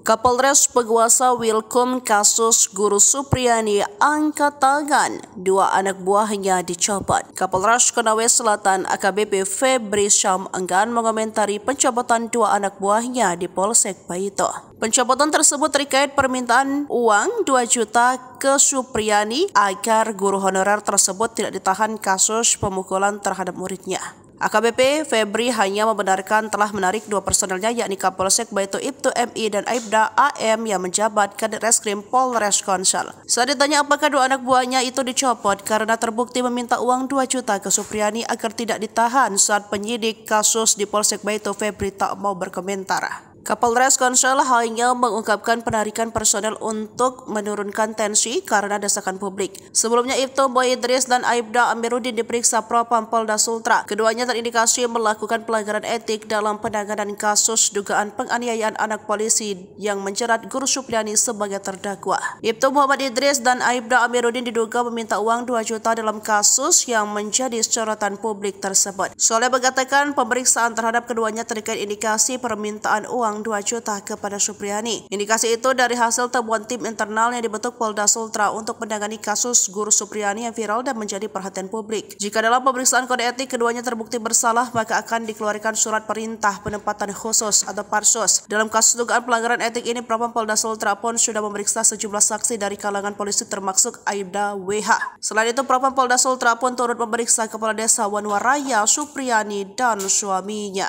Kapolres Peguasa Wilkom kasus Guru Supriyani angkat tangan, 2 anak buahnya dicopot. Kapolres Konawe Selatan AKBP Febri Syam enggan mengomentari pencopotan 2 anak buahnya di Polsek Baito. Pencopotan tersebut terkait permintaan uang 2 juta ke Supriyani agar guru honorer tersebut tidak ditahan kasus pemukulan terhadap muridnya. AKBP Febri hanya membenarkan telah menarik 2 personelnya yakni Kapolsek Baito Ibtu MI dan Aibda AM yang menjabat Kadit Reskrim Polres Konsel. Saat ditanya apakah 2 anak buahnya itu dicopot karena terbukti meminta uang 2 juta ke Supriyani agar tidak ditahan saat penyidik kasus di Polsek Baito, Febri tak mau berkomentar. Kapolres Konsel hanya mengungkapkan penarikan personel untuk menurunkan tensi karena desakan publik. Sebelumnya Ibtu Boy Idris dan Aibda Amiruddin diperiksa Propam Polda Sultra. Keduanya terindikasi melakukan pelanggaran etik dalam penanganan kasus dugaan penganiayaan anak polisi yang menjerat Guru Supriyani sebagai terdakwa. Ibtu Muhammad Idris dan Aibda Amiruddin diduga meminta uang 2 juta dalam kasus yang menjadi sorotan publik tersebut. Soleh mengatakan pemeriksaan terhadap keduanya terkait indikasi permintaan uang 2 juta kepada Supriyani. Indikasi itu dari hasil temuan tim internal yang dibentuk Polda Sultra untuk menangani kasus Guru Supriyani yang viral dan menjadi perhatian publik. Jika dalam pemeriksaan kode etik keduanya terbukti bersalah, maka akan dikeluarkan surat perintah penempatan khusus atau parsus. Dalam kasus dugaan pelanggaran etik ini, Propam Polda Sultra pun sudah memeriksa sejumlah saksi dari kalangan polisi termasuk Aibda WH. Selain itu, Propam Polda Sultra pun turut memeriksa Kepala Desa Wanwaraya Supriyani dan suaminya.